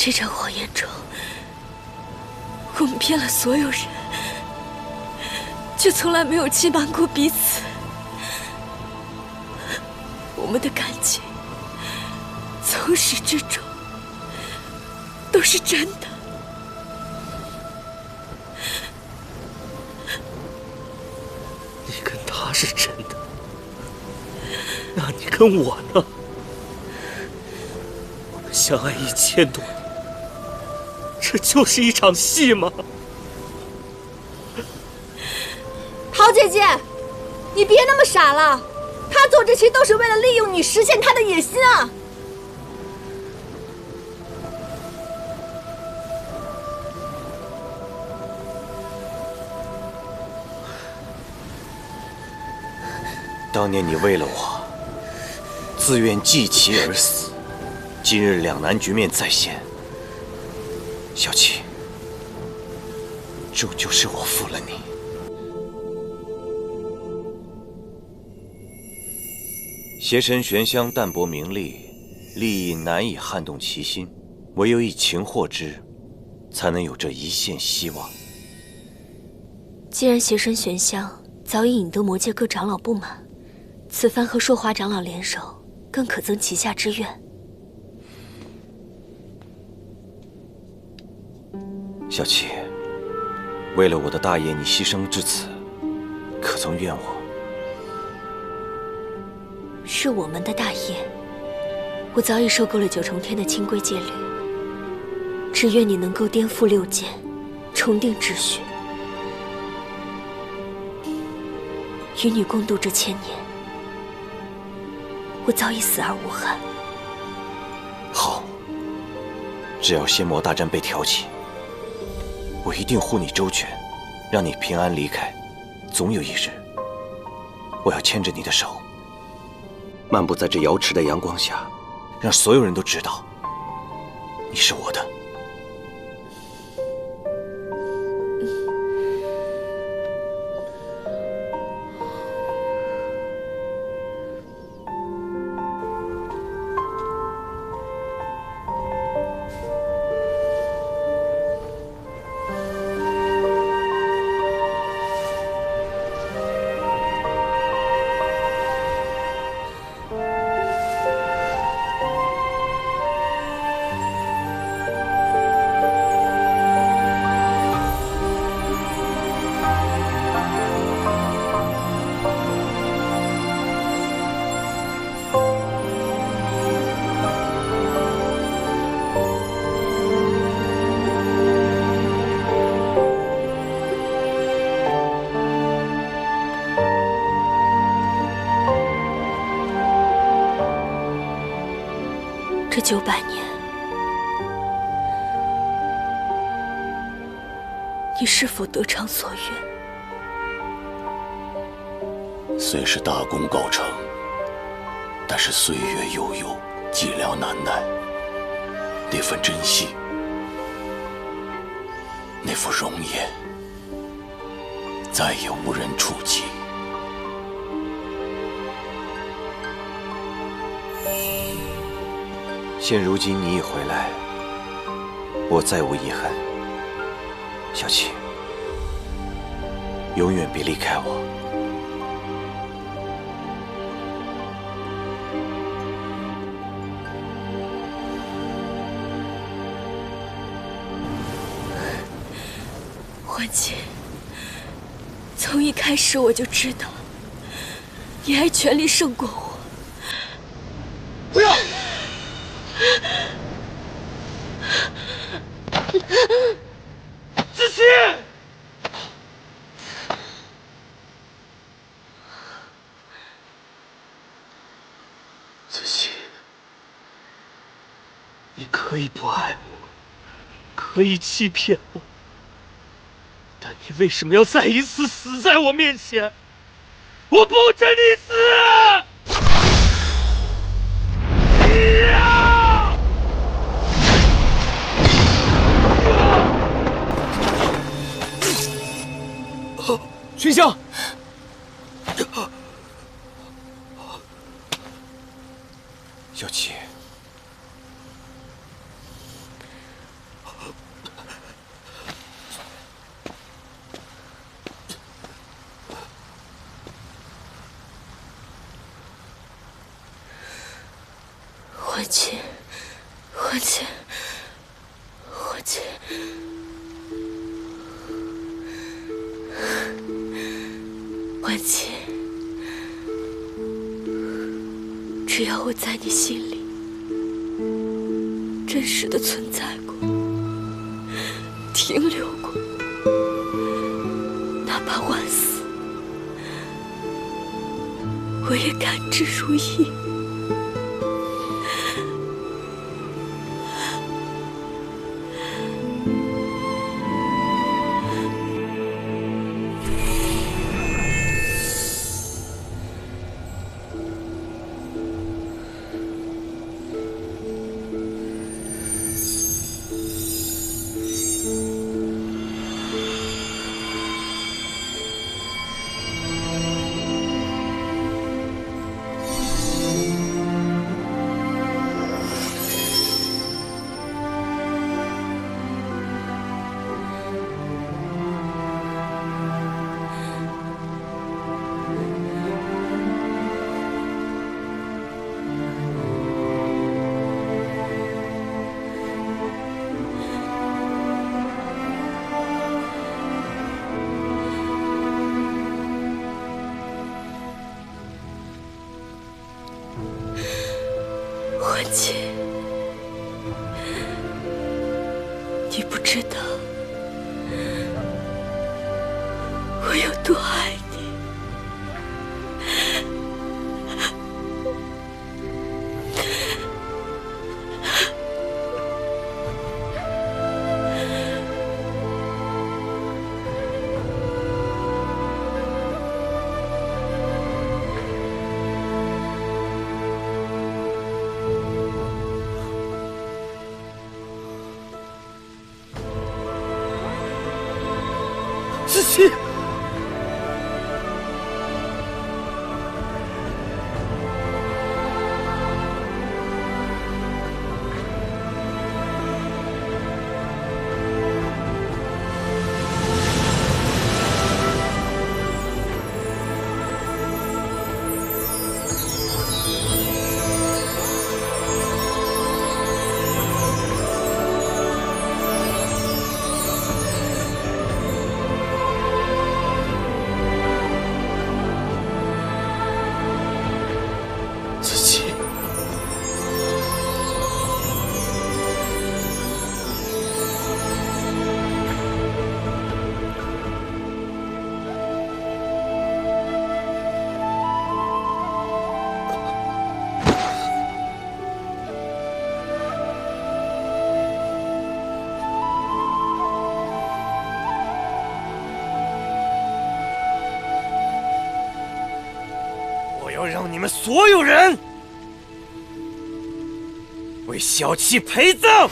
这场谎言中，我们骗了所有人，却从来没有欺瞒过彼此。我们的感情从始至终都是真的。你跟他是真的，那你跟我呢？我们相爱1000多年，这就是一场戏吗？陶姐姐，你别那么傻了，他做这些都是为了利用你实现他的野心啊！当年你为了我，自愿继旗而死，今日两难局面再现，小七，终究是我负了你。邪神玄香淡泊名利，利益难以撼动其心，唯有以情获之，才能有这一线希望。既然邪神玄香早已引得魔界各长老不满，此番和朔华长老联手，更可增其下之愿。小七，为了我的大业，你牺牲至此，可曾怨我？是我们的大业，我早已受够了9重天的清规戒律，只愿你能够颠覆6界，重定秩序，与你共度这1000年，我早已死而无憾。好，只要仙魔大战被挑起，我一定护你周全，让你平安离开。总有一日，我要牵着你的手，漫步在这瑶池的阳光下，让所有人都知道，你是我的。这900年，你是否得偿所愿？虽是大功告成，但是岁月悠悠，寂寥难耐。那份珍惜，那副容颜，再也无人触及。现如今你已回来，我再无遗憾。小七，永远别离开我。欢姐，从一开始我就知道，你爱权力胜过我。不要！子期，子期，你可以不爱我，可以欺骗我，但你为什么要再一次死在我面前？我不准你死！玄香，小七，妻，伙计，伙计，伙计，只要我在你心里真实的存在过，停留过，哪怕万死，我也甘之如饴。伙计，你不知道我有多爱你。子期，我要让你们所有人为小七陪葬！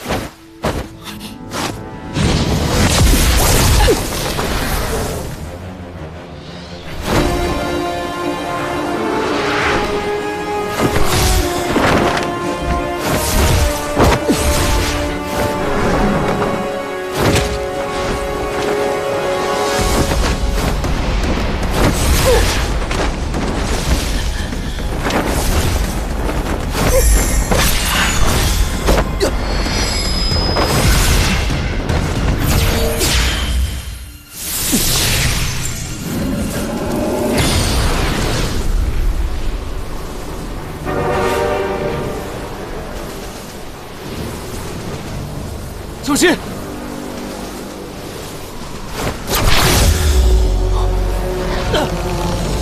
小心！云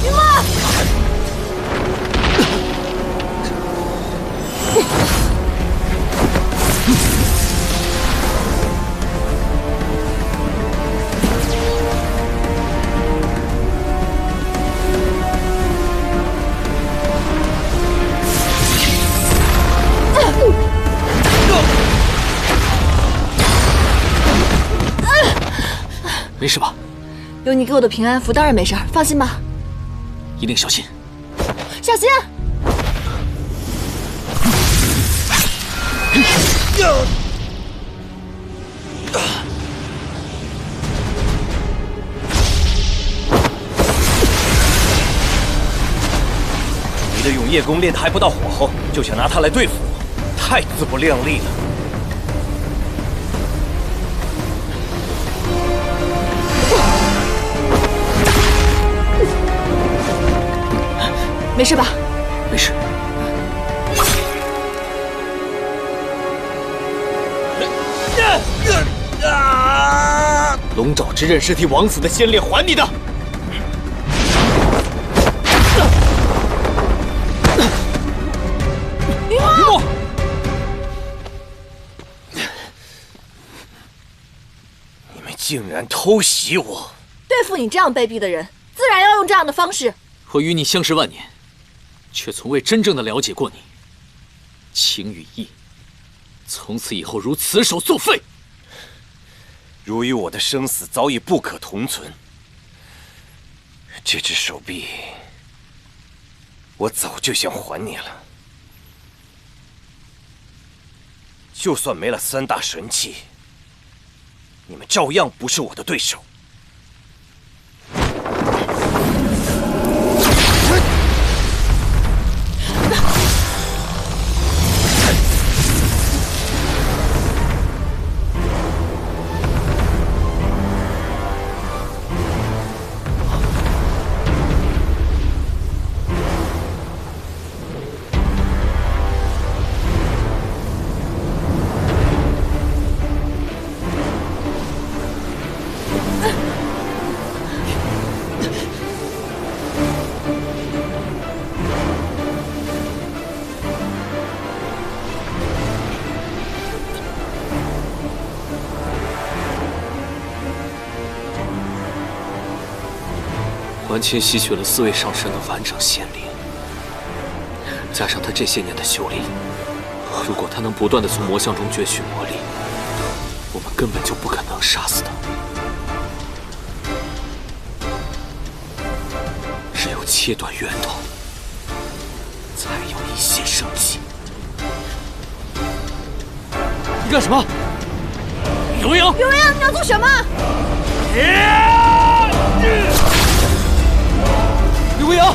墨，没事吧？有你给我的平安符，当然没事儿，放心吧。一定小心。小心！你的永夜功练得还不到火候，就想拿它来对付我，太自不量力了。没事吧？没事。龙爪之刃是替枉死的先烈还你的。云墨，你们竟然偷袭我！对付你这样卑鄙的人，自然要用这样的方式。我与你相识万年，却从未真正的了解过你。情与义，从此以后如此手作废。如与我的生死早已不可同存，这只手臂，我早就想还你了。就算没了3大神器，你们照样不是我的对手。桓清吸取了4位上神的完整仙力，加上他这些年的修炼，如果他能不断的从魔像中攫取魔力，我们根本就不可能杀死他。只有切断源头，才有一线生机。你干什么？刘英，刘英，你要做什么？刘英，刘微阳！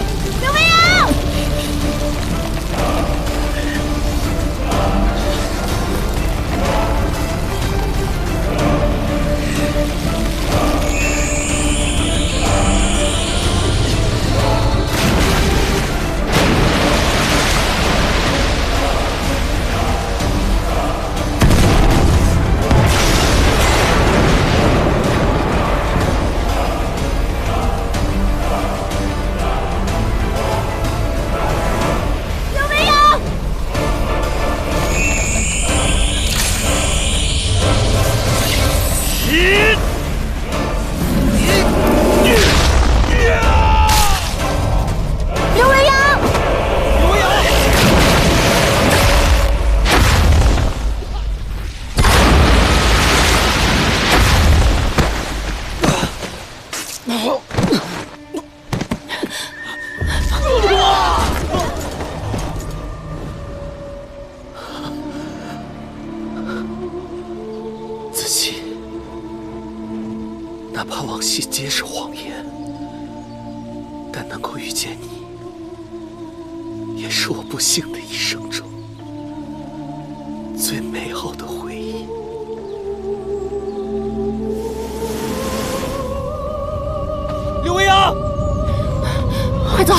子期，哪怕往昔皆是谎言，但能够遇见你，也是我不幸的一生中最美好的回忆。刘微阳，快走！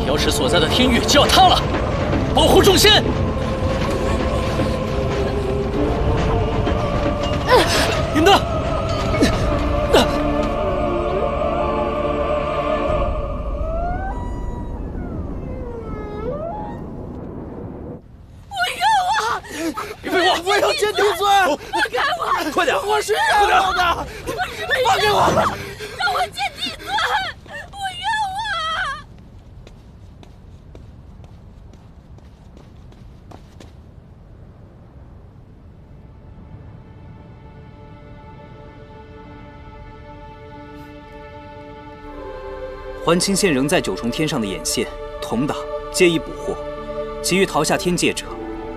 瑶池所在的天域就要塌了，保护众仙！云的，别废话，我要见帝尊！放开我！快点！我是冤枉的！放开我！让我见帝尊！我冤枉！桓清县仍在9重天上的眼线，同党皆已捕获，其余逃下天界者，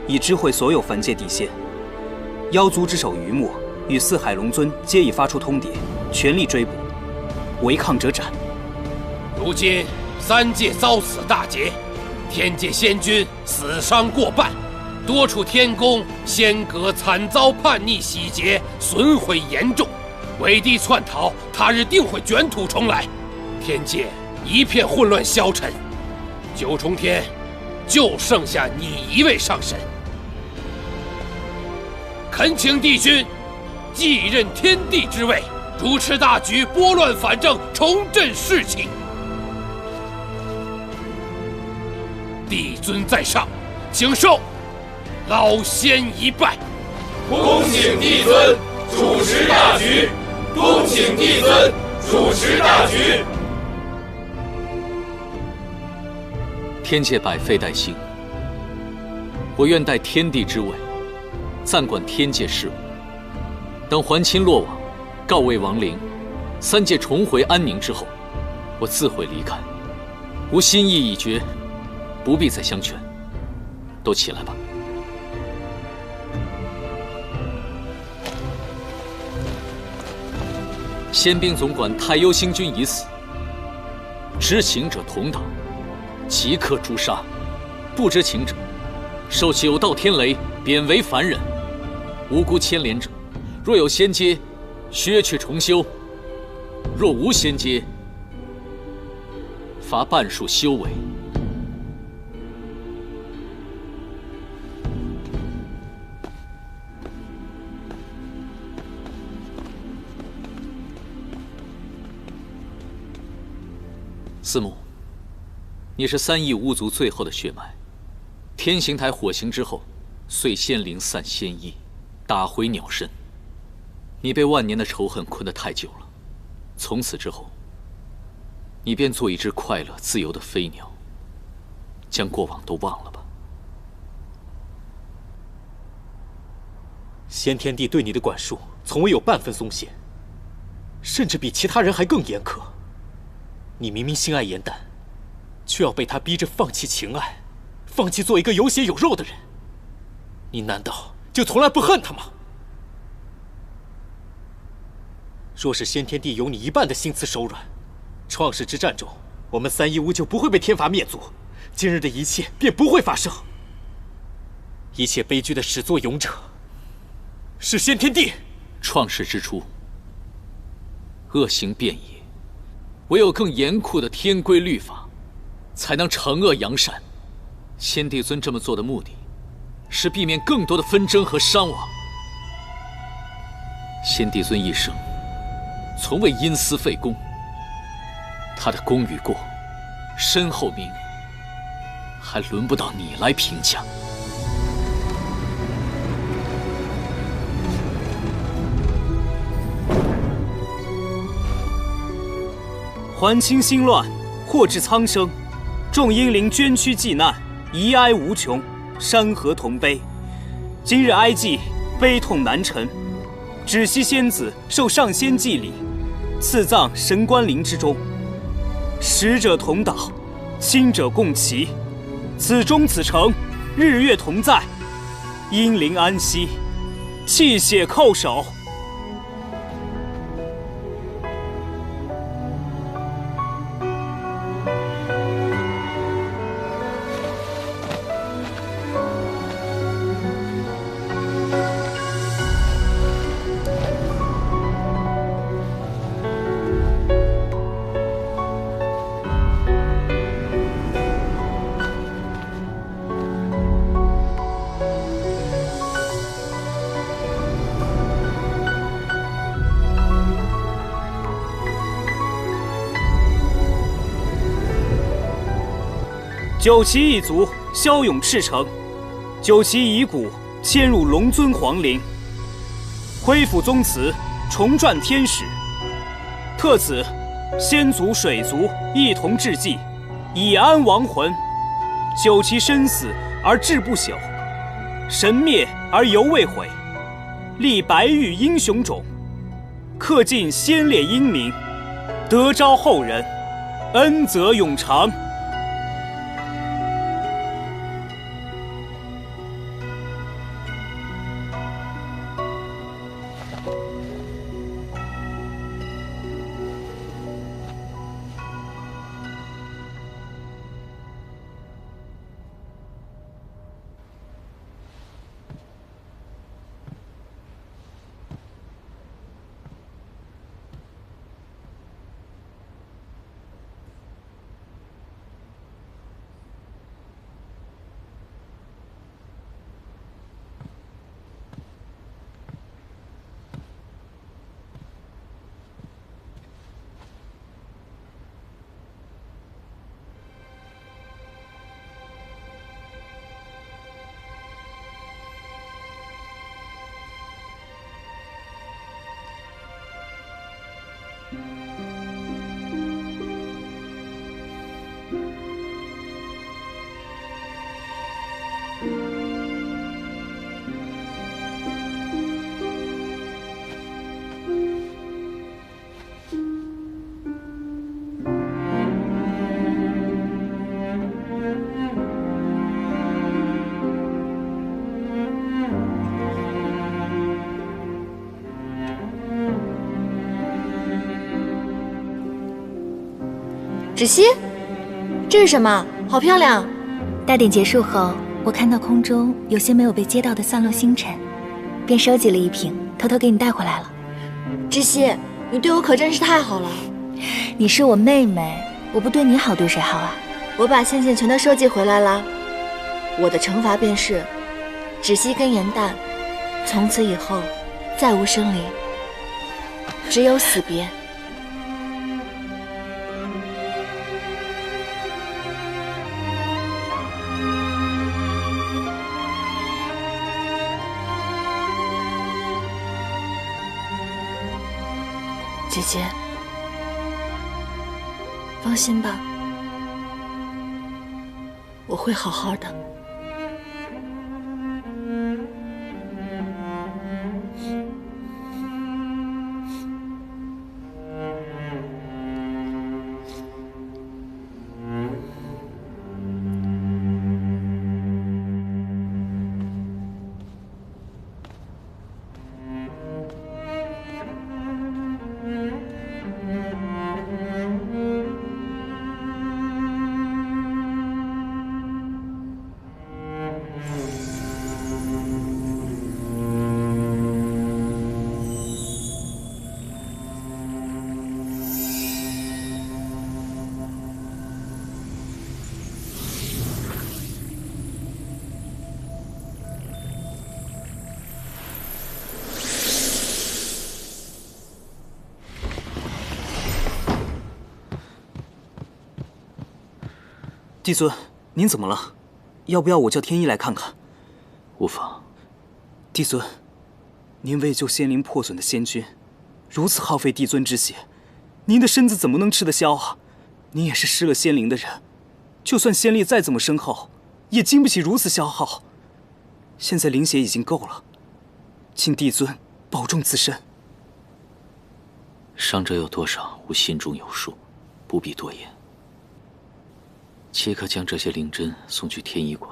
已知会所有凡界地仙。妖族之首于墨与四海龙尊皆已发出通牒，全力追捕，违抗者斩。如今三界遭此大劫，天界仙君死伤过半，多处天宫仙阁惨遭叛逆洗劫，损毁严重。伪帝窜逃，他日定会卷土重来，天界一片混乱消沉。九重天就剩下你一位上神，恳请帝君继任天帝之位，主持大局，拨乱反正，重振士气。帝尊在上，请受老仙一拜。恭请帝尊主持大局，恭请帝尊主持大局。天界百废待兴，我愿代天帝之位，暂管天界事务。等还清落网，告慰亡灵，三界重回安宁之后，我自会离开。吾心意已决，不必再相劝。都起来吧。仙兵总管太幽星君已死，知情者同党，即刻诛杀；不知情者，受9道天雷，贬为凡人。无辜牵连者，若有仙阶，削去重修；若无仙阶，罚半数修为。司母，你是3亿巫族最后的血脉，天行台火刑之后，遂仙灵散仙意，打回鸟身。你被万年的仇恨困得太久了，从此之后，你便做一只快乐自由的飞鸟，将过往都忘了吧。先天帝对你的管束从未有半分松懈，甚至比其他人还更严苛。你明明心爱颜淡，却要被他逼着放弃情爱，放弃做一个有血有肉的人。你难道就从来不恨他吗？若是先天帝有你一半的心慈手软，创世之战中，我们3亿巫就不会被天罚灭族，今日的一切便不会发生。一切悲剧的始作俑者是先天帝。创世之初，恶行遍野。唯有更严酷的天规律法，才能惩恶扬善。先帝尊这么做的目的，是避免更多的纷争和伤亡。先帝尊一生从未因私废公，他的功与过、身后名，还轮不到你来评价。还清心乱，祸至苍生，众英灵捐躯济难，遗哀无穷，山河同悲。今日哀祭，悲痛难陈，只惜仙子受上仙祭礼，赐葬神官陵之中。死者同岛，亲者共齐，此中此城，日月同在，英灵安息，泣血叩首。九旗一族骁勇赤诚，九旗遗骨迁入龙尊皇陵，恢复宗祠，重撰天史。特此，仙族、水族一同致祭，以安亡魂。九旗生死而志不朽，神灭而犹未毁。立白玉英雄冢，刻尽先烈英名，德昭后人，恩泽永长。芷溪，这是什么？好漂亮！大典结束后，我看到空中有些没有被接到的散落星辰，便收集了一瓶，偷偷给你带回来了。芷溪，你对我可真是太好了。你是我妹妹，我不对你好，对谁好啊？我把线全都收集回来了。我的惩罚便是，芷溪跟严旦，从此以后再无生离，只有死别。姐姐，放心吧，我会好好的。帝尊，您怎么了？要不要我叫天一来看看？无妨。帝尊，您为救仙灵破损的仙君，如此耗费帝尊之血，您的身子怎么能吃得消啊？您也是失了仙灵的人，就算仙力再怎么深厚，也经不起如此消耗。现在灵血已经够了，请帝尊保重自身。伤者有多少，吾心中有数，不必多言。切可将这些灵针送去天医馆，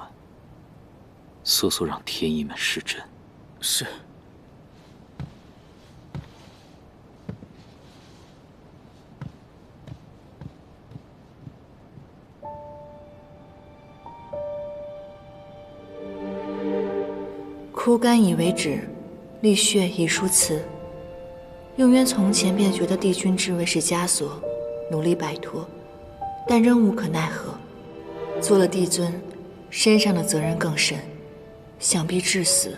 速速让天医们施针。是。枯干已为止，沥血已疏辞。用渊从前便觉得帝君之位是枷锁，努力摆脱，但仍无可奈何。做了帝尊，身上的责任更甚，想必至死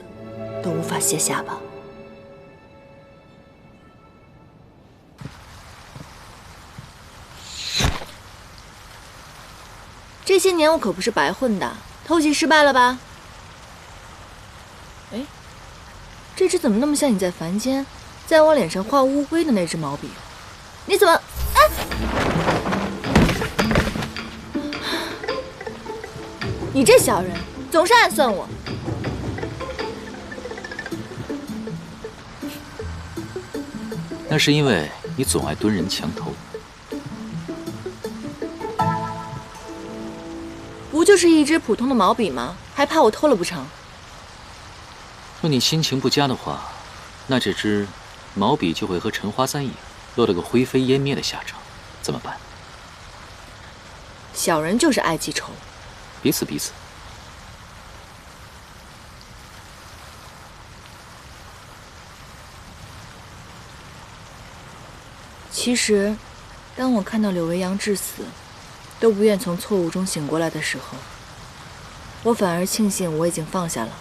都无法卸下吧。这些年我可不是白混的，偷袭失败了吧？哎，这只怎么那么像你在凡间在我脸上画乌龟的那只毛笔？你怎么……哎！你这小人总是暗算我。那是因为你总爱蹲人墙头。不就是一支普通的毛笔吗？还怕我偷了不成？若你心情不佳的话，那这支毛笔就会和陈花簪一样，落得个灰飞烟灭的下场，怎么办？小人就是爱记仇。彼此彼此。其实，当我看到柳维阳至死都不愿从错误中醒过来的时候，我反而庆幸我已经放下了。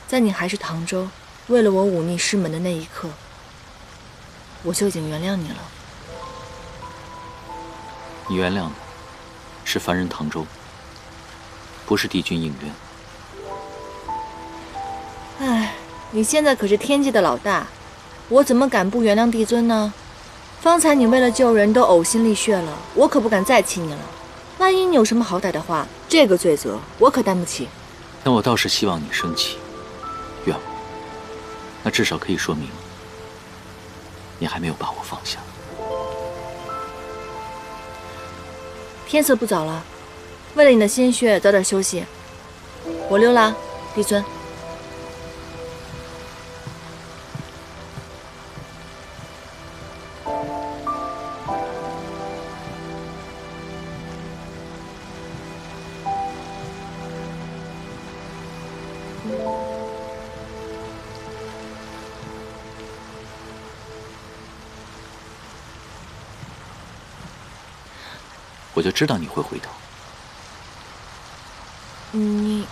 在你还是唐州，为了我忤逆师门的那一刻，我就已经原谅你了。你原谅的是凡人唐州，不是帝君应渊。唉，你现在可是天界的老大，我怎么敢不原谅帝尊呢？方才你为了救人都呕心沥血了，我可不敢再气你了。万一你有什么好歹的话，这个罪责我可担不起。那我倒是希望你生气，怨我，那至少可以说明你还没有把我放下。天色不早了，为了你的鲜血，早点休息。我溜了，帝尊。我就知道你会回头。你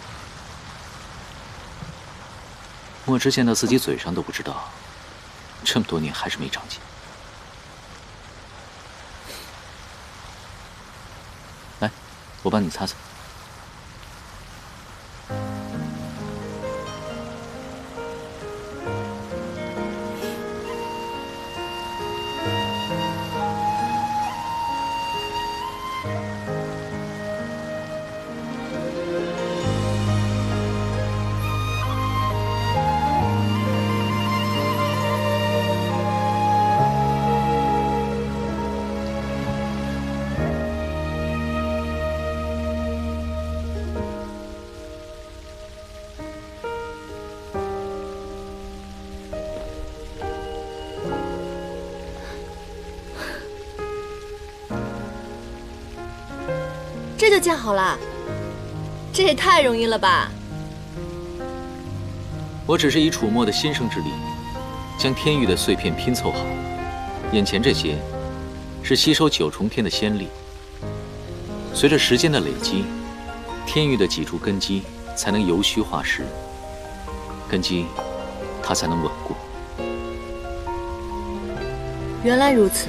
墨汁溅到自己嘴上都不知道，这么多年还是没长进。来，我帮你擦擦。这就建好了，这也太容易了吧！我只是以楚墨的心生之力，将天域的碎片拼凑好。眼前这些，是吸收九重天的仙力。随着时间的累积，天域的几处根基才能由虚化实，根基它才能稳固。原来如此，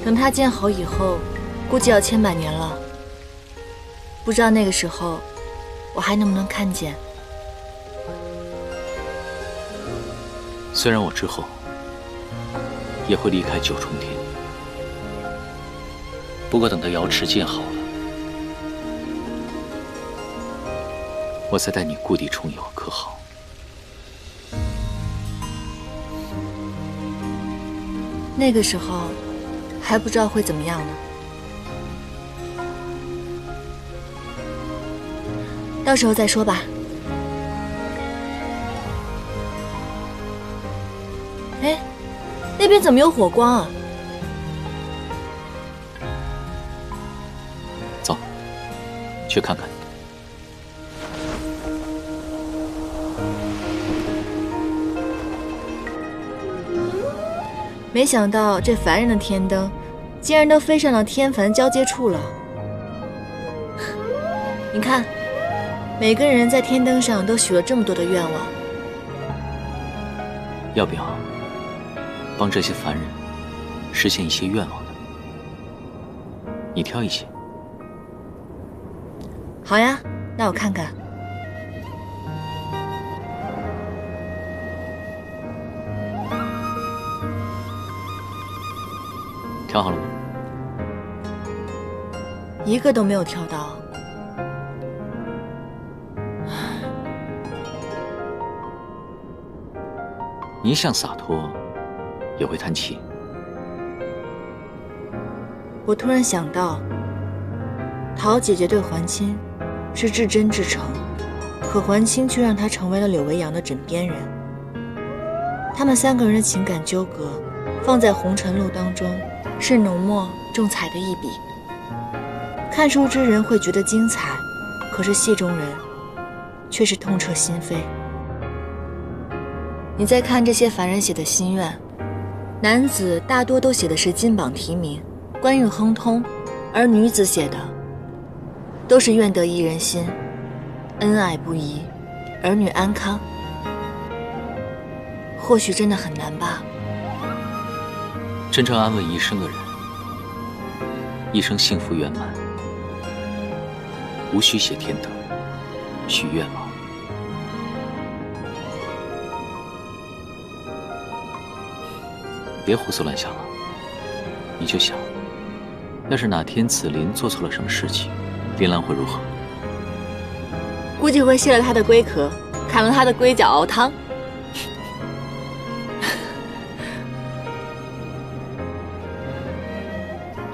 等它建好以后，估计要千百年了。不知道那个时候，我还能不能看见？虽然我之后也会离开九重天，不过等到瑶池建好了，我再带你故地重游，可好？那个时候还不知道会怎么样呢。到时候再说吧。哎，那边怎么有火光啊？走，去看看。没想到这凡人的天灯，竟然都飞上了天凡交接处了。你看。每个人在天灯上都许了这么多的愿望，要不要帮这些凡人实现一些愿望呢？你挑一些。好呀，那我看看。挑好了吗？一个都没有挑到。你一向洒脱，也会弹琴。我突然想到，陶姐姐对桓清是至真至诚，可桓清却让她成为了柳维阳的枕边人。他们三个人的情感纠葛，放在红尘路当中，是浓墨重彩的一笔。看书之人会觉得精彩，可是戏中人却是痛彻心扉。你再看这些凡人写的心愿，男子大多都写的是金榜题名、官运亨通，而女子写的都是愿得一人心、恩爱不移、儿女安康。或许真的很难吧。真正安稳一生的人，一生幸福圆满，无需写天灯、许愿望。别胡思乱想了，你就想，要是哪天紫菱做错了什么事情，林兰会如何？估计会卸了他的龟壳，砍了他的龟脚熬汤。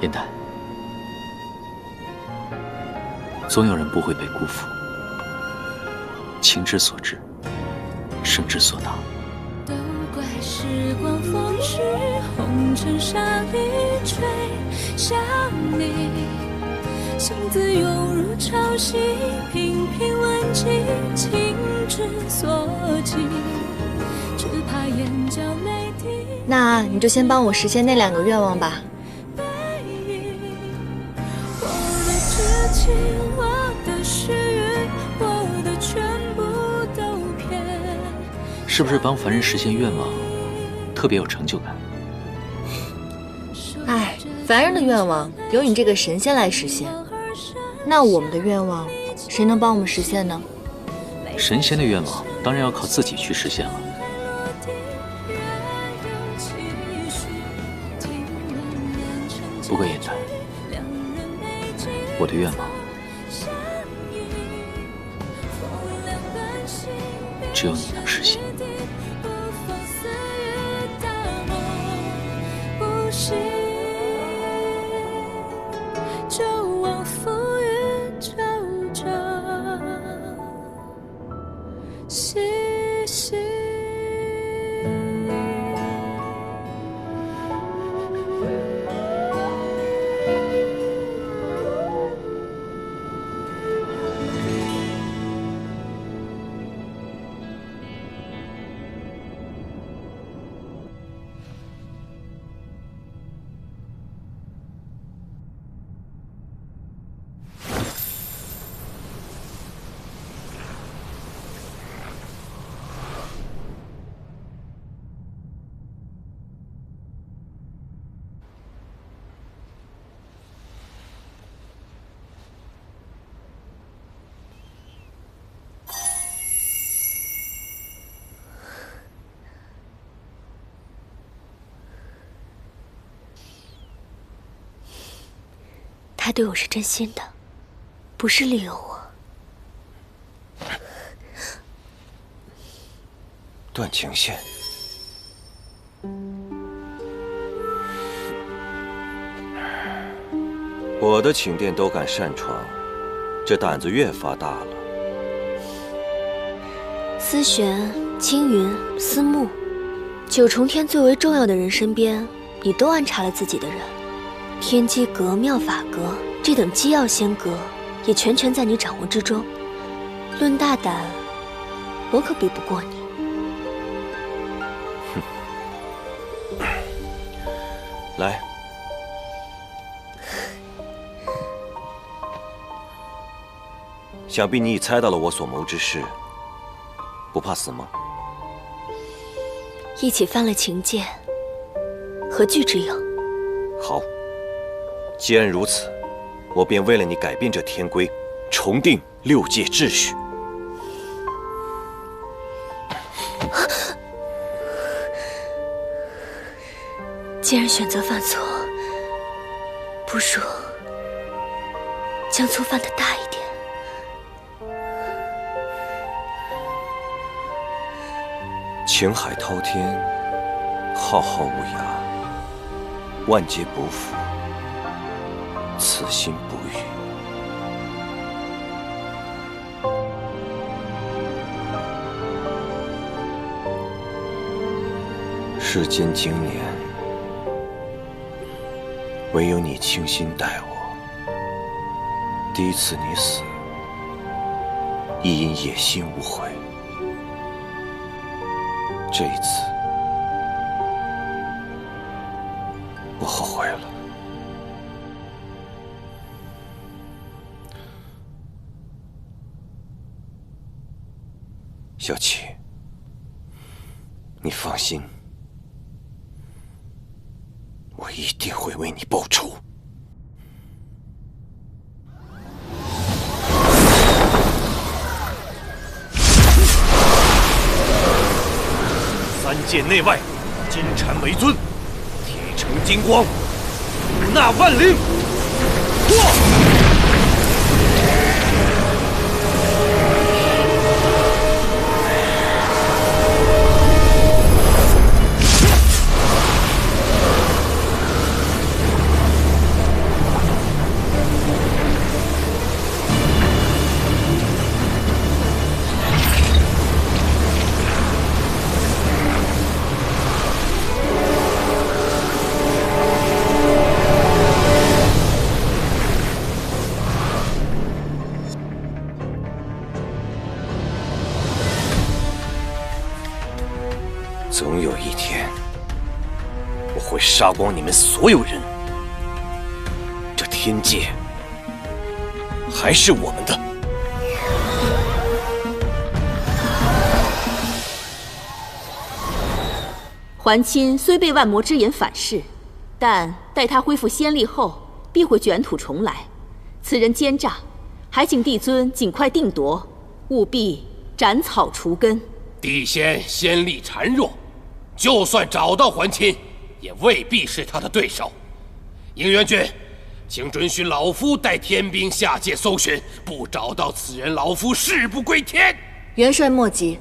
燕丹，总有人不会被辜负。情之所至，生之所当。都怪时光风逝，红尘沙里吹向你，心字涌入潮汐，频频问起情。之所及，只怕眼角泪滴。那你就先帮我实现那2个愿望吧。我的痴情，我的失语，我的全部都骗。是不是帮凡人实现愿望特别有成就感？哎，凡人的愿望由你这个神仙来实现，那我们的愿望谁能帮我们实现呢？神仙的愿望当然要靠自己去实现了。不过燕丹，我的愿望只有你能实现。就往复宇宙中细细。他对我是真心的，不是利用我。断情线，我的寝殿都敢擅闯，这胆子越发大了。思璇、青云、思慕，9重天最为重要的人身边，你都安插了自己的人。天机阁、妙法阁这等机要仙阁，也全权在你掌握之中。论大胆，我可比不过你。来，想必你已猜到了我所谋之事，不怕死吗？一起犯了情戒，何惧之有？好，既然如此，我便为了你改变这天规，重定6界秩序。既然选择犯错，不如将错犯得大一点。情海滔天，浩浩无涯，万劫不复，此心不渝。世间经年，唯有你倾心待我。第一次你死，亦因野心无悔。这一次，我后悔了。小七，你放心，我一定会为你报仇。3界内外，金蝉为尊，铁城金光，五纳万灵，破！总有一天，我会杀光你们所有人。这天界还是我们的。桓钦虽被万魔之眼反噬，但待他恢复仙力后，必会卷土重来。此人奸诈，还请帝尊尽快定夺，务必斩草除根。帝仙仙力孱弱，就算找到桓钦，也未必是他的对手。应元君，请准许老夫带天兵下界搜寻，不找到此人，老夫誓不归天。元帅莫急，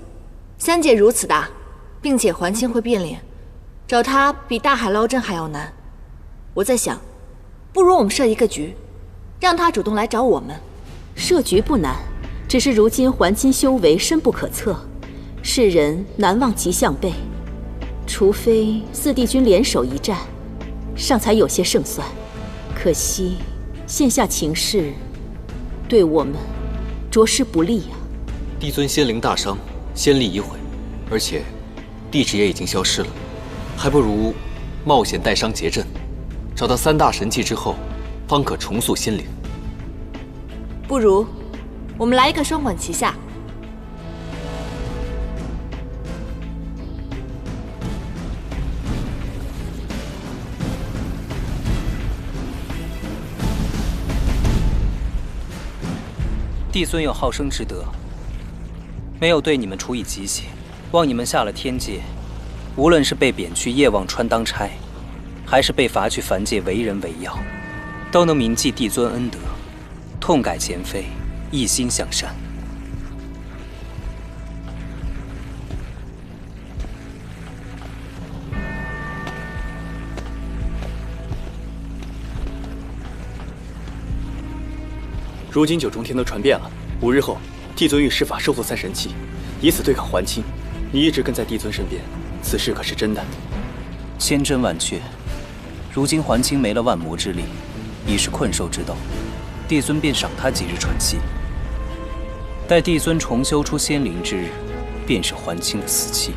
三界如此大，并且桓钦会变脸，找他比大海捞针还要难。我在想，不如我们设一个局，让他主动来找我们。设局不难，只是如今桓钦修为深不可测，世人难望其项背。除非四帝君联手一战，尚才有些胜算。可惜现下情势对我们着实不利啊。帝尊仙灵大伤，仙力已毁，而且地质也已经消失了，还不如冒险带伤结阵，找到3大神器之后，方可重塑仙灵。不如我们来一个双管齐下。帝尊有好生之德，没有对你们处以极刑，望你们下了天界，无论是被贬去夜望川当差，还是被罚去凡界为人为妖，都能铭记帝尊恩德，痛改前非，一心向善。如今九重天都传遍了，5日后，帝尊欲施法收复3神器，以此对抗桓钦。你一直跟在帝尊身边，此事可是真的？千真万确。如今桓钦没了万魔之力，已是困兽之斗，帝尊便赏他几日喘息。待帝尊重修出仙灵之日，便是桓钦的死期。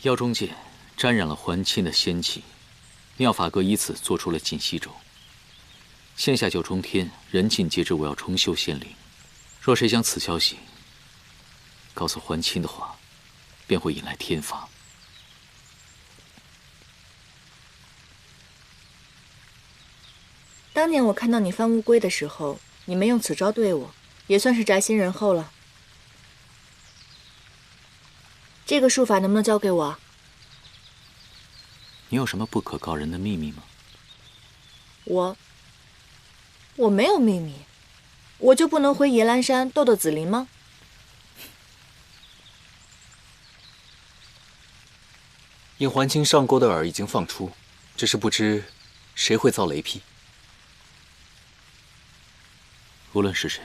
妖中剑沾染了桓钦的仙气，妙法阁以此做出了锦溪咒。现下九重天人尽皆知我要重修仙灵，若谁将此消息告诉桓钦的话，便会引来天罚。当年我看到你翻乌龟的时候，你没用此招对我，也算是宅心仁厚了。这个术法能不能交给我啊？你有什么不可告人的秘密吗？我没有秘密，我就不能回野兰山逗逗紫菱吗？应桓钦上钩的饵已经放出，只是不知谁会遭雷劈。无论是谁，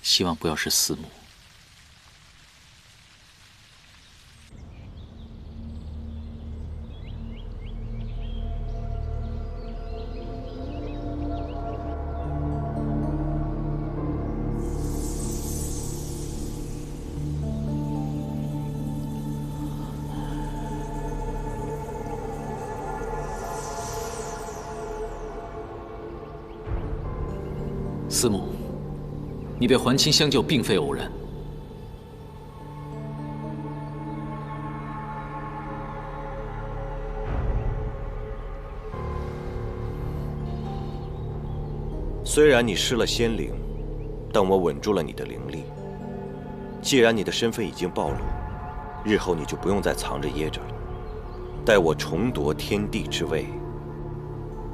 希望不要是司母。司母，你被桓钦相救并非偶然。虽然你失了仙灵，但我稳住了你的灵力。既然你的身份已经暴露，日后你就不用再藏着掖着了。待我重夺天地之位，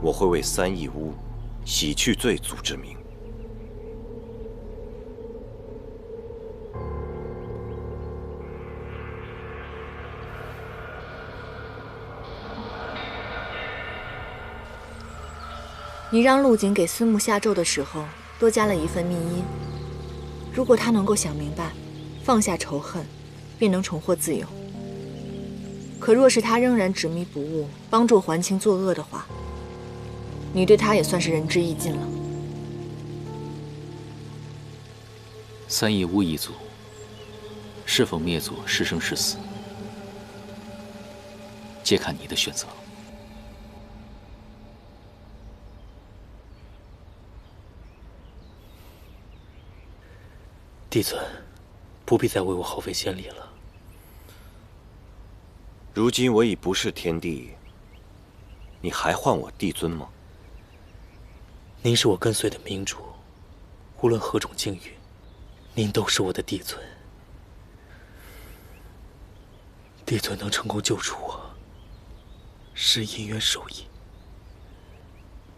我会为3义乌洗去罪祖之名。你让陆景给司慕下咒的时候多加了一份密音。如果他能够想明白，放下仇恨，便能重获自由。可若是他仍然执迷不悟，帮助桓清作恶的话，你对他也算是仁至义尽了。三叶巫一族是否灭族，是生是死，皆看你的选择。帝尊，不必再为我耗费心力了。如今我已不是天帝，你还唤我帝尊吗？您是我跟随的明主，无论何种境遇，您都是我的帝尊。帝尊能成功救出我，是姻缘授意。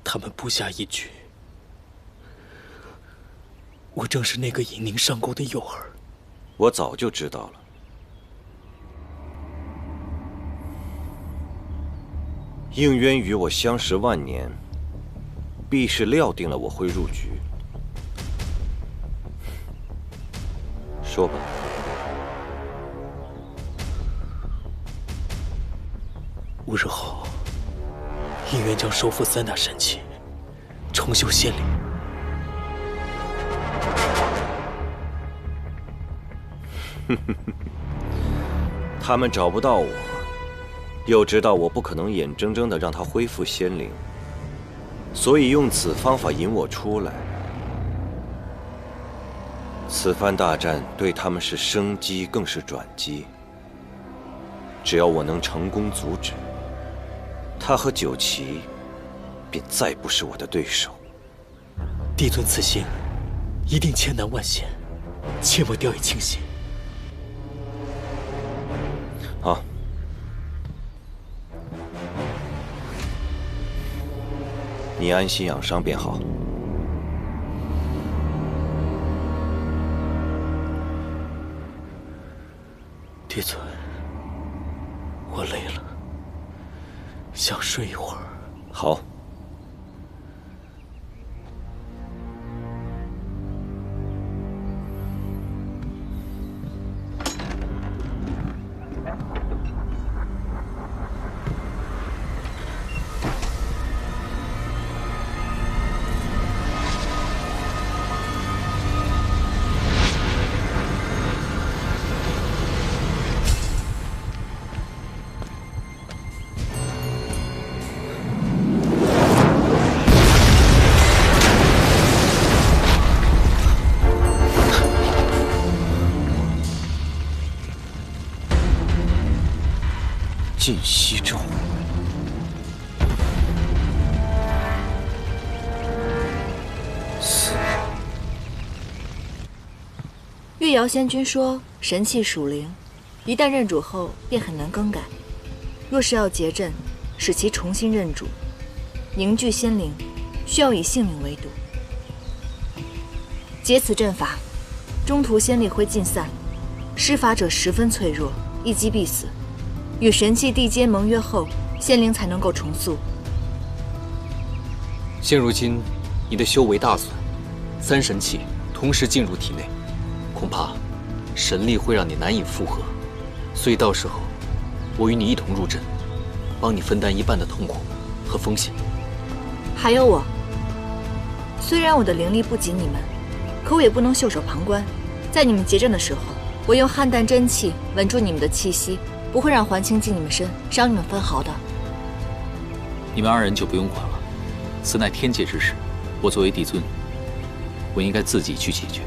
他们布下一局，我正是那个引您上钩的诱饵。我早就知道了。应渊与我相识万年，必是料定了我会入局。说吧。5日后，应渊将收复3大神器，重修仙灵。他们找不到我，又知道我不可能眼睁睁地让他恢复仙灵，所以用此方法引我出来。此番大战对他们是生机，更是转机。只要我能成功阻止，他和九岐便再不是我的对手。帝尊此行一定千难万险，切莫掉以轻心。好。你安心养伤便好。帝尊，我累了，想睡一会儿。好。尽息咒。月瑶仙君说，神器属灵，一旦认主后便很难更改。若是要结阵，使其重新认主，凝聚仙灵，需要以性命为赌。解此阵法，中途仙力会尽散，施法者十分脆弱，一击必死。与神器缔结盟约后，仙灵才能够重塑。现如今，你的修为大损，3神器同时进入体内，恐怕神力会让你难以负荷。所以到时候，我与你一同入阵，帮你分担一半的痛苦和风险。还有我，虽然我的灵力不及你们，可我也不能袖手旁观。在你们结阵的时候，我用撼弹真气稳住你们的气息。不会让桓清近你们身，伤你们分毫的。你们2人就不用管了，此乃天界之事，我作为帝尊，我应该自己去解决。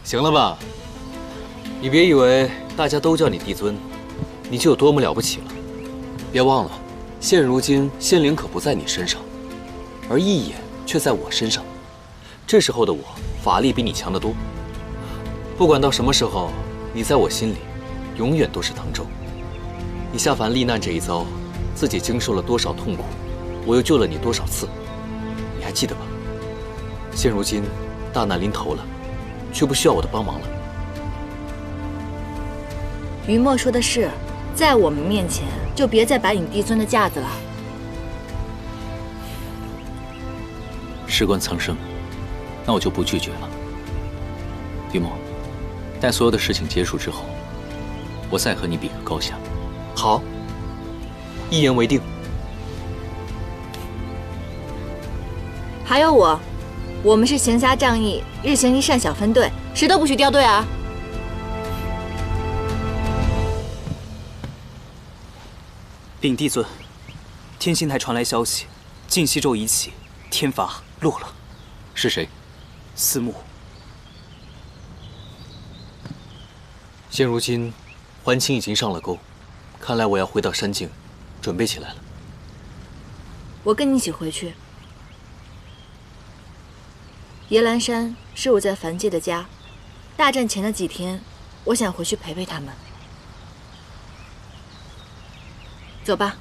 行了吧？你别以为大家都叫你帝尊，你就有多么了不起了。别忘了，现如今仙灵可不在你身上，而一眼却在我身上。这时候的我，法力比你强得多。不管到什么时候，你在我心里永远都是唐周。你下凡历难这一遭，自己经受了多少痛苦，我又救了你多少次，你还记得吧？现如今大难临头了，却不需要我的帮忙了。于墨说的是，在我们面前就别再摆你帝尊的架子了。事关苍生，那我就不拒绝了。雨墨，待所有的事情结束之后，我再和你比个高下。好，一言为定。还有我们是闲暇仗义、日行一善小分队，谁都不许掉队啊！禀帝尊，天心台传来消息，晋西州一起，天罚落了。是谁？司慕。现如今，桓清已经上了钩，看来我要回到山境，准备起来了。我跟你一起回去。野兰山是我在凡界的家，大战前的几天，我想回去陪陪他们。走吧。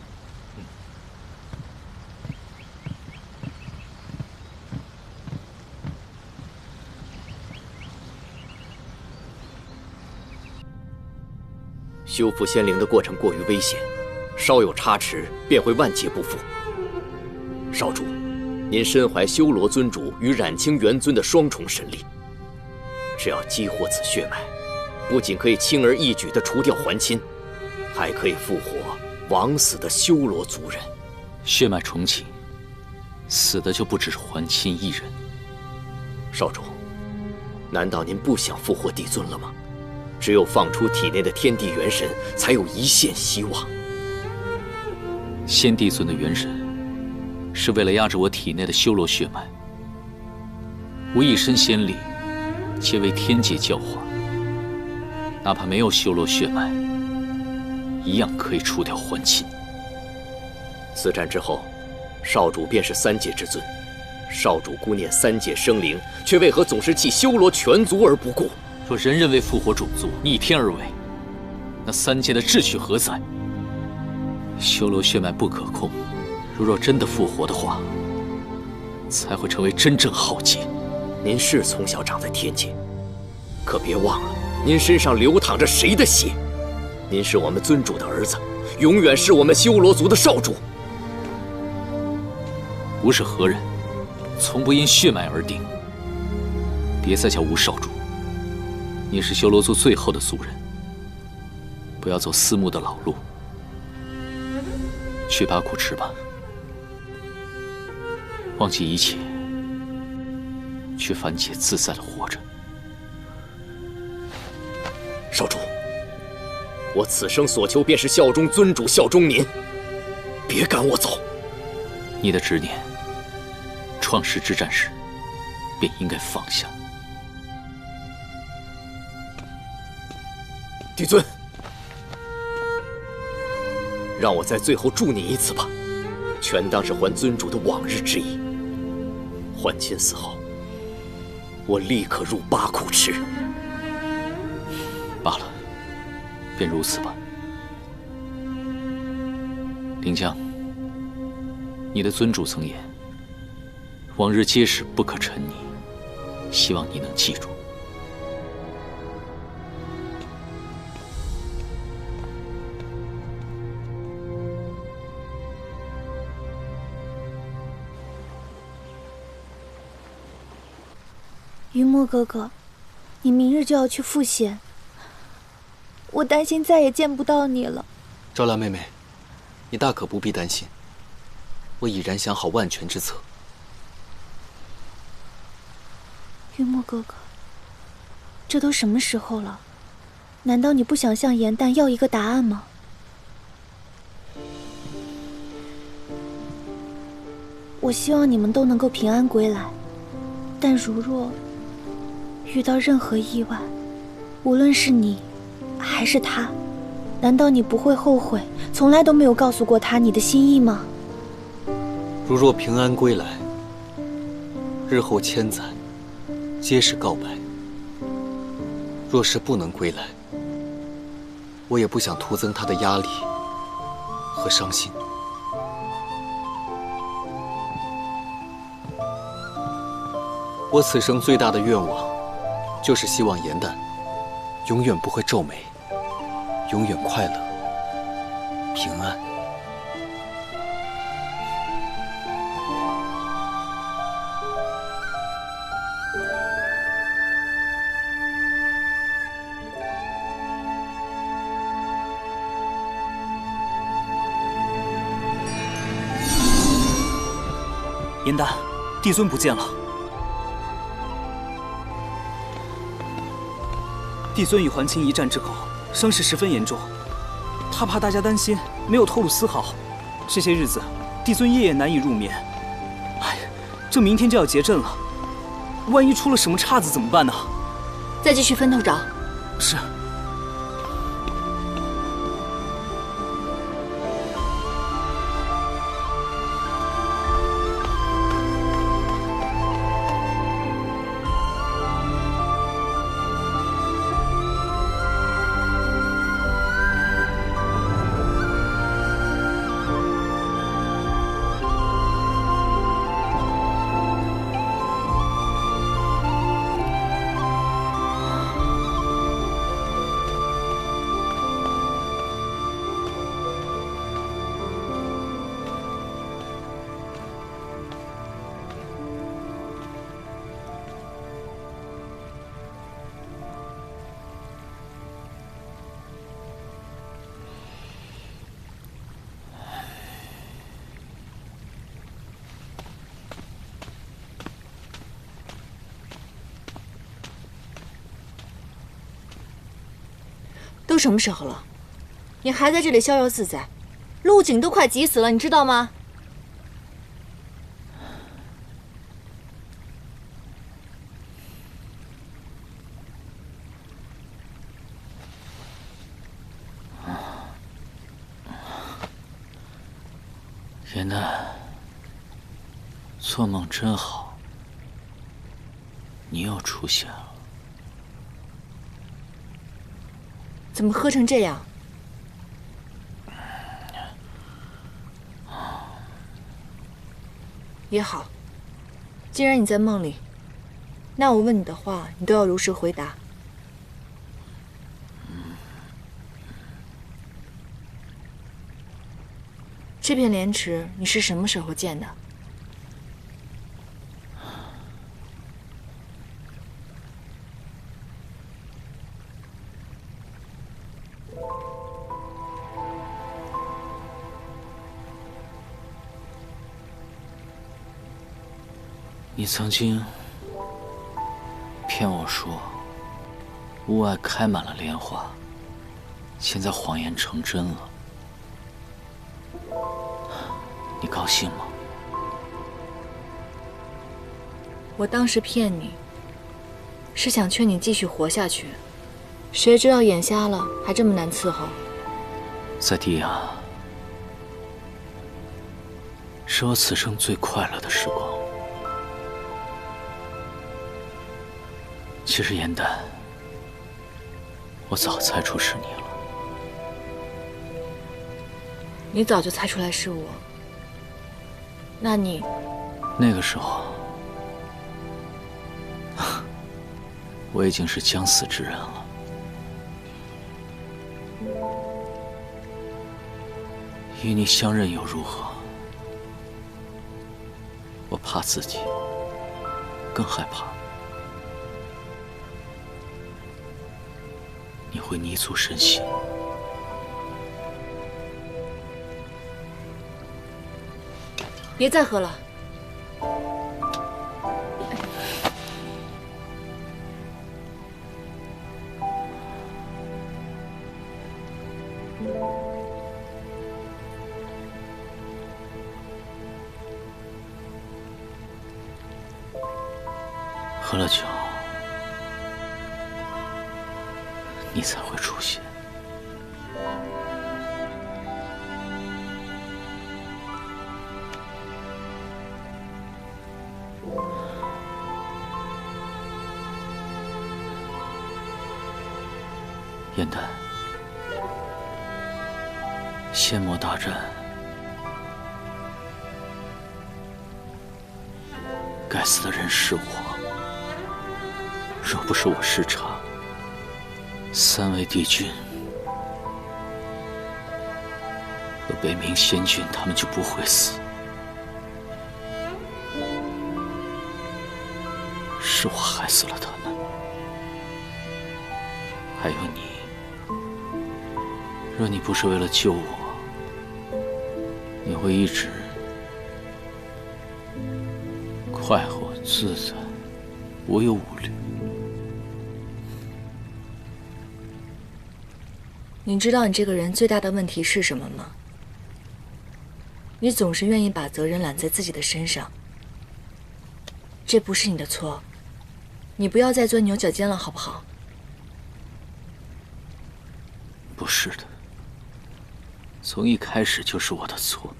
修复仙灵的过程过于危险，稍有差池便会万劫不复。少主，您身怀修罗尊主与染清元尊的双重神力，只要激活此血脉，不仅可以轻而易举地除掉桓钦，还可以复活枉死的修罗族人。血脉重启，死的就不只是桓钦一人。少主，难道您不想复活帝尊了吗？只有放出体内的天地元神，才有一线希望。先帝尊的元神，是为了压制我体内的修罗血脉。我一身仙力，皆为天界教化，哪怕没有修罗血脉，一样可以除掉桓钦。此战之后，少主便是三界之尊。少主顾念三界生灵，却为何总是弃修罗全族而不顾？若人人为复活种族，逆天而为，那三界的秩序何在？修罗血脉不可控，若真的复活的话，才会成为真正浩劫。您是从小长在天界，可别忘了，您身上流淌着谁的血？您是我们尊主的儿子，永远是我们修罗族的少主。吾是何人，从不因血脉而定。别再叫吾少主。你是修罗族最后的族人，不要走司慕的老路，去八苦池吧，忘记一切，去凡界自在的活着。少主，我此生所求便是效忠尊主，效忠您，别赶我走。你的执念，创世之战时便应该放下。帝尊，让我在最后祝你一次吧，全当是还尊主的往日之意。桓钦死后，我立刻入八苦池。罢了，便如此吧。临江，你的尊主曾言，往日皆是不可沉溺，希望你能记住。云墨哥哥，你明日就要去赴仙，我担心再也见不到你了。赵兰妹妹，你大可不必担心，我已然想好万全之策。云墨哥哥，这都什么时候了？难道你不想向颜淡要一个答案吗？我希望你们都能够平安归来，但如若遇到任何意外，无论是你还是他，难道你不会后悔从来都没有告诉过他你的心意吗？如若平安归来，日后千载皆是告白；若是不能归来，我也不想徒增他的压力和伤心。我此生最大的愿望，就是希望颜淡永远不会皱眉，永远快乐、平安。颜丹，帝尊不见了。帝尊与桓清一战之后，伤势十分严重，他怕大家担心，没有透露丝毫。这些日子，帝尊夜夜难以入眠。哎，这明天就要结阵了，万一出了什么岔子怎么办呢？再继续分头找。是。都什么时候了，你还在这里逍遥自在？陆景都快急死了，你知道吗？颜丹，做梦真好，你又出现了。怎么喝成这样？也好，既然你在梦里，那我问你的话，你都要如实回答。这片莲池你是什么时候建的？你曾经骗我说屋外开满了莲花，现在谎言成真了，你高兴吗？我当时骗你，是想劝你继续活下去，谁知道眼瞎了还这么难伺候。在地亚，是我此生最快乐的时光。其实颜丹，我早猜出是你了。你早就猜出来是我，那你……那个时候，我已经是将死之人了。与你相认又如何？我怕自己，更害怕你会泥足深陷。别再喝了。喝了酒，你才会出现。颜丹，仙魔大战，该死的人是我。若不是我失察，3位帝君和北冥仙君，他们就不会死。是我害死了他们，还有你。若你不是为了救我，你会一直快活自在，无忧无虑。你知道你这个人最大的问题是什么吗？你总是愿意把责任揽在自己的身上。这不是你的错，你不要再钻牛角尖了，好不好？不是的，从一开始就是我的错。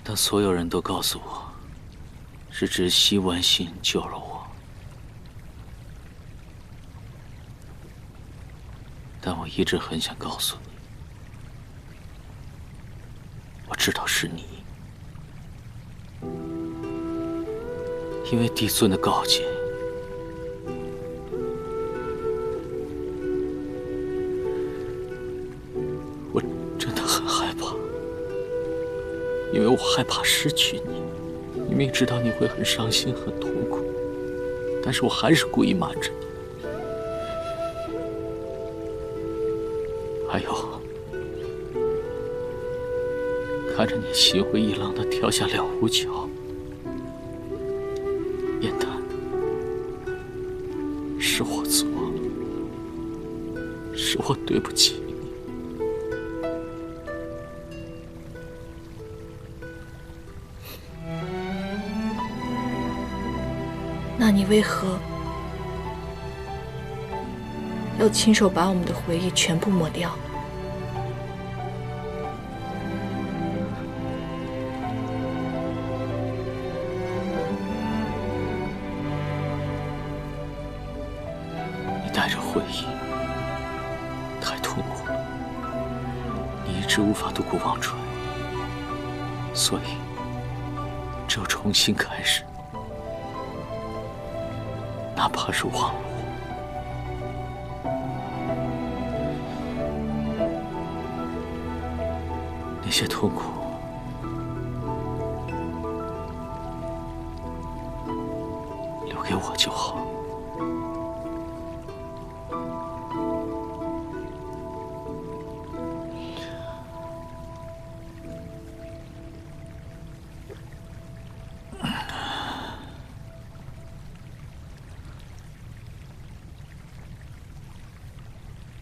但所有人都告诉我，是直西万幸救了我。但我一直很想告诉你，我知道是你，因为帝尊的告诫，我真的很害怕，因为我害怕失去你。明明知道你会很伤心、很痛苦，但是我还是故意瞒着你。还有，看着你心灰意冷地跳下了无桥，燕丹，是我错了，是我对不起你。那你为何要亲手把我们的回忆全部抹掉？你带着回忆，太痛苦了，你一直无法渡过忘川，所以只有重新开始，哪怕是忘了我。那些痛苦，留给我就好。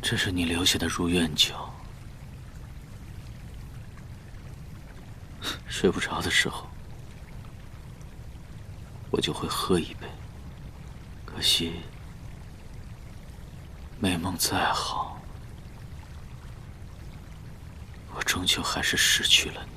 这是你留下的如愿酒。睡不着的时候，我就会喝一杯。可惜，美梦再好，我终究还是失去了你。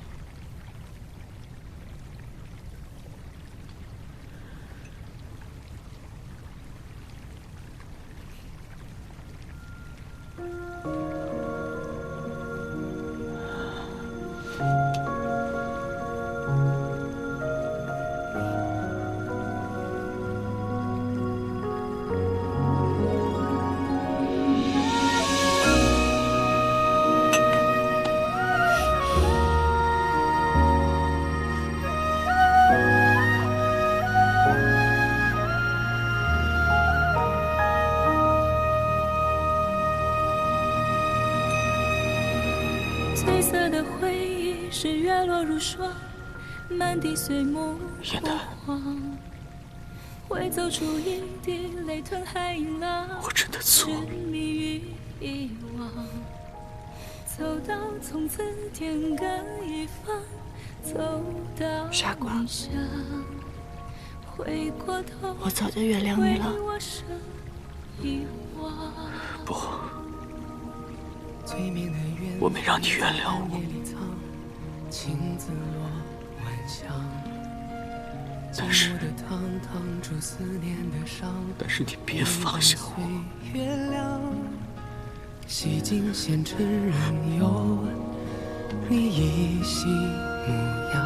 褪色的回忆是月落如霜，满地碎木枯黄，会走出一滴泪吞海银浪，我真的错了，沉迷于遗忘，走到从此天各一方，走到傻瓜，回过头，我早就原谅你了。不，我没让你原谅我，但是你别放下我。洗尽前尘人有你依稀模样，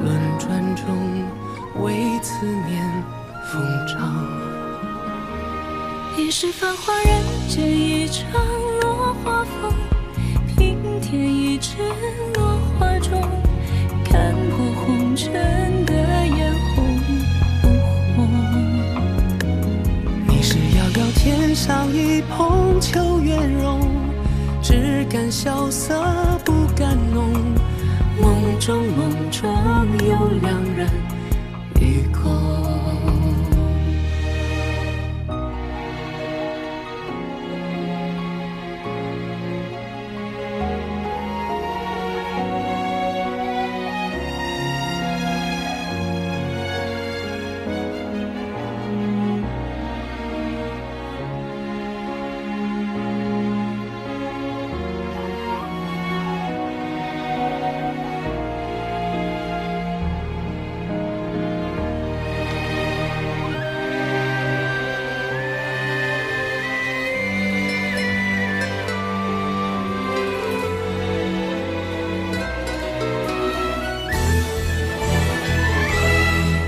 轮转中为思念疯长。一世繁华人间一场落花风，平添一纸落花中，看破红尘的眼红不红。你是遥遥天上一捧秋月容，只感萧瑟不敢浓，梦中梦中两人一空。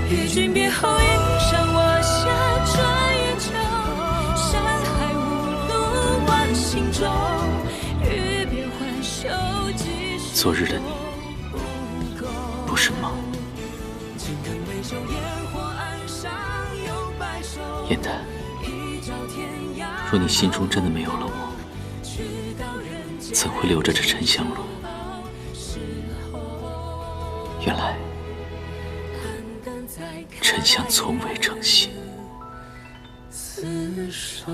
与君别后，云上瓦下，转眼就山海无路万行中，欲别还休几时。昨日的你，不是梦。燕丹，若你心中真的没有了我，怎会留着这沉香炉？原来沉香从未成形。厮守。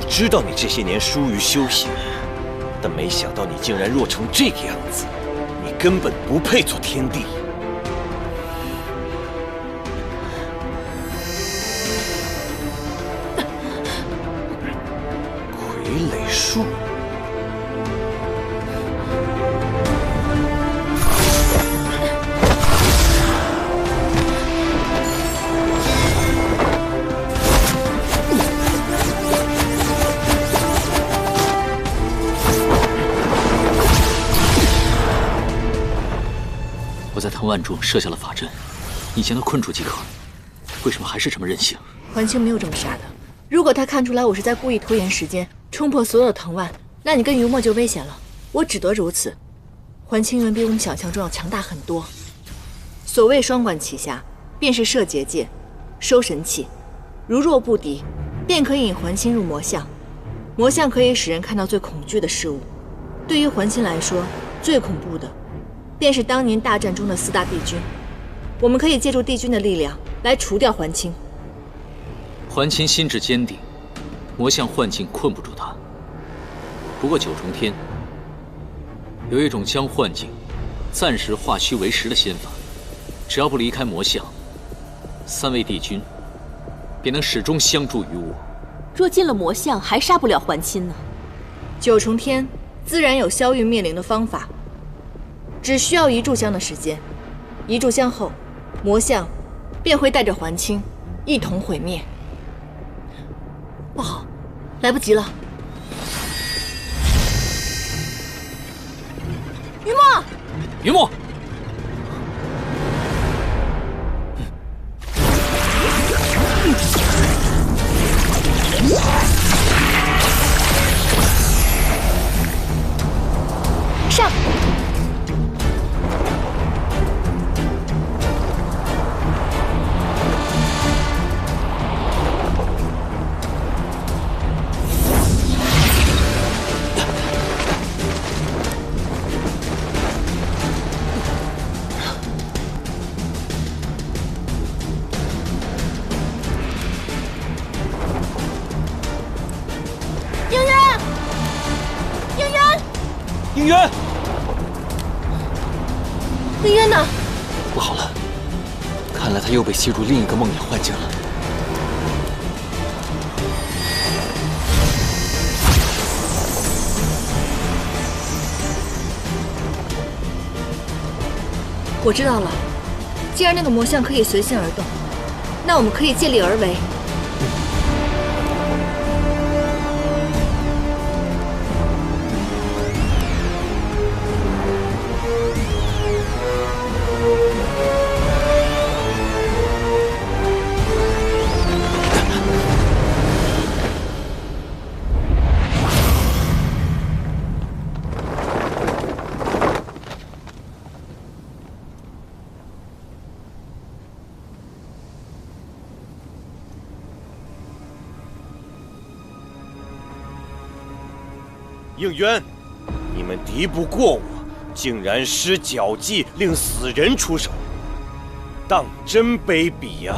知道你这些年疏于修行，但没想到你竟然弱成这个样子，你根本不配做天帝。傀儡术。 啊！成万众设下了法阵，你将他困住即可。为什么还是这么任性？桓清没有这么傻的。如果他看出来我是在故意拖延时间，冲破所有的藤蔓，那你跟于墨就危险了。我只得如此。桓清远比我们想象中要强大很多。所谓双管齐下，便是摄结界、收神器。如若不敌，便可以引桓清入魔像。魔像可以使人看到最恐惧的事物。对于桓清来说，最恐怖的，便是当年大战中的4大帝君。我们可以借助帝君的力量来除掉桓清。桓清心智坚定，魔像幻境困不住他。不过九重天有一种将幻境暂时化虚为实的仙法，只要不离开魔像，3位帝君便能始终相助于我。若进了魔像，还杀不了桓清呢。九重天自然有消域灭灵的方法，只需要1炷香的时间。1炷香后，魔像便会带着桓清一同毁灭。不好，来不及了！于墨，于墨，上！应渊，应渊呢？不好了，看来他又被吸入另一个梦魇幻境了。我知道了，既然那个魔像可以随心而动，那我们可以借力而为。应渊，你们敌不过我，竟然施绞计令死人出手，当真卑鄙呀！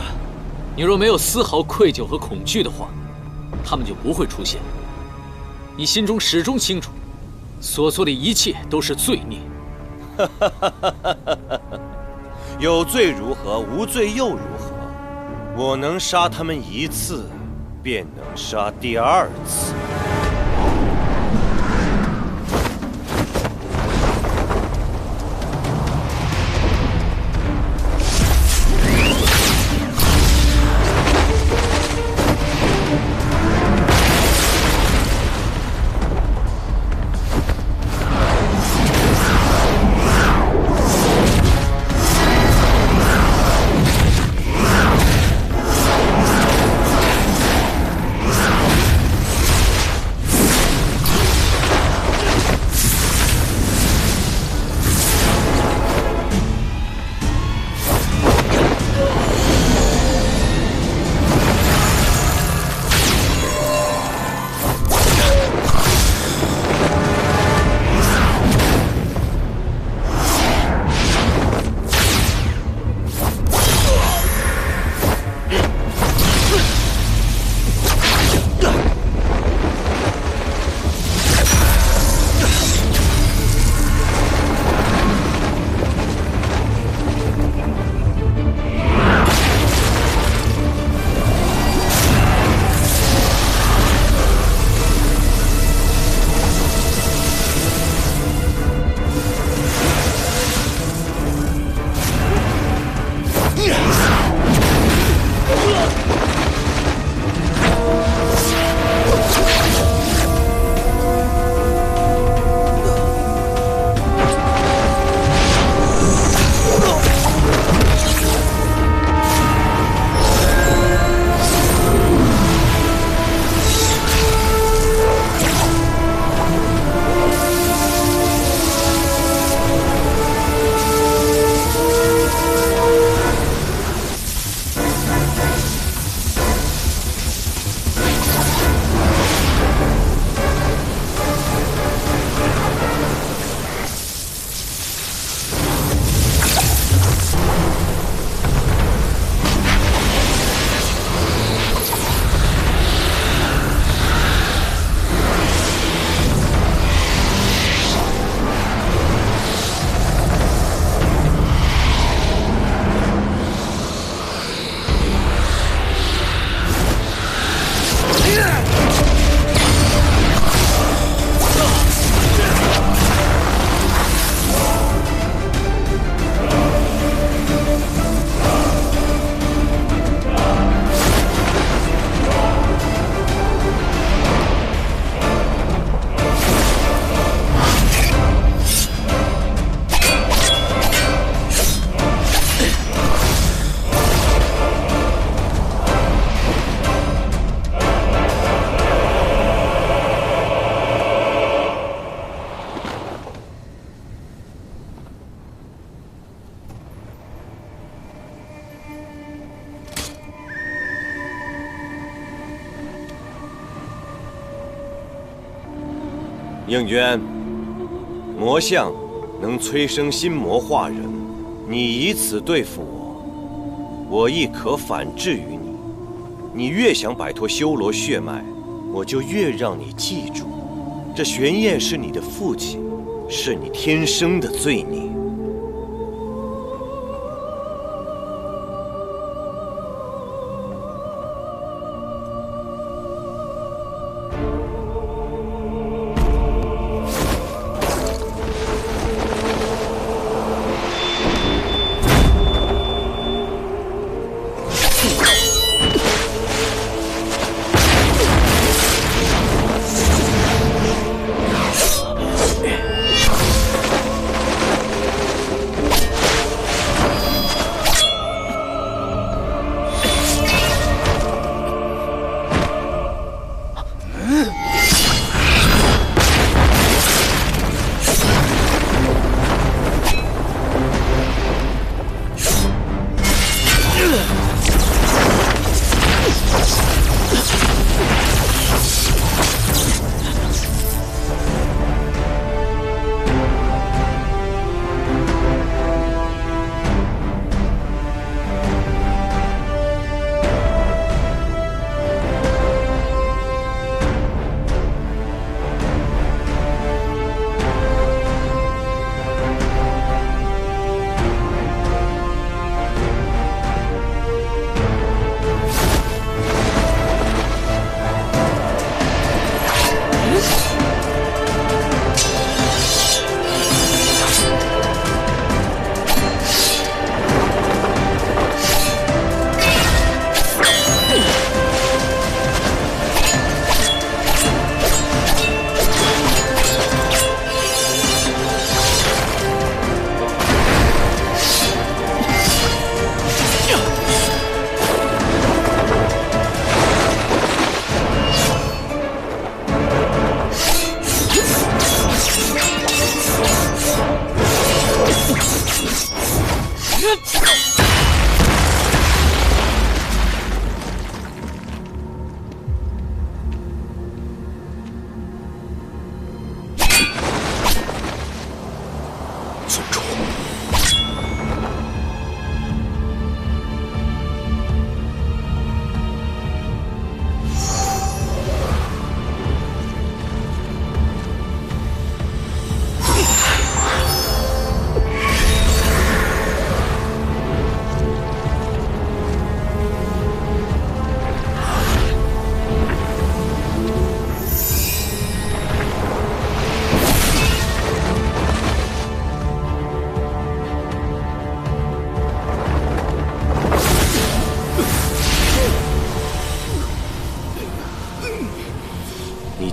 你若没有丝毫愧疚和恐惧的话，他们就不会出现。你心中始终清楚，所做的一切都是罪孽。有罪如何？无罪又如何？我能杀他们1次，便能杀第2次。应渊，魔像能催生心魔化人，你以此对付我，我亦可反制于你。你越想摆脱修罗血脉，我就越让你记住，这玄烨是你的父亲，是你天生的罪孽。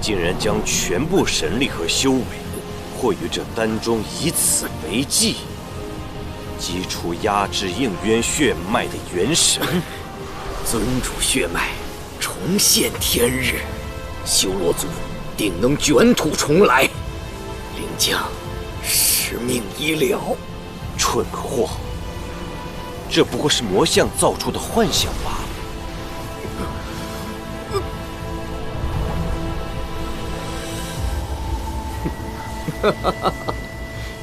竟然将全部神力和修为汇于这丹中，以此为祭，击出压制应渊血脉的元神。尊主血脉重现天日，修罗族定能卷土重来。灵将，使命已了。蠢货，这不过是魔像造出的幻想罢了。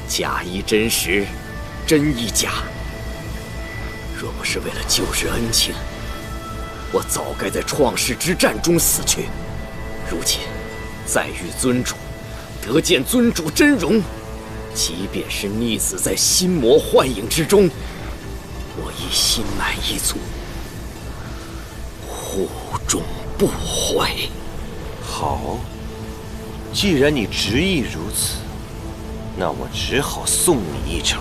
假亦真实，真亦假。若不是为了旧日恩情，我早该在创世之战中死去。如今再遇尊主，得见尊主真容，即便是溺死在心魔幻影之中，我亦心满意足，护重不悔。好，既然你执意如此，那我只好送你一程。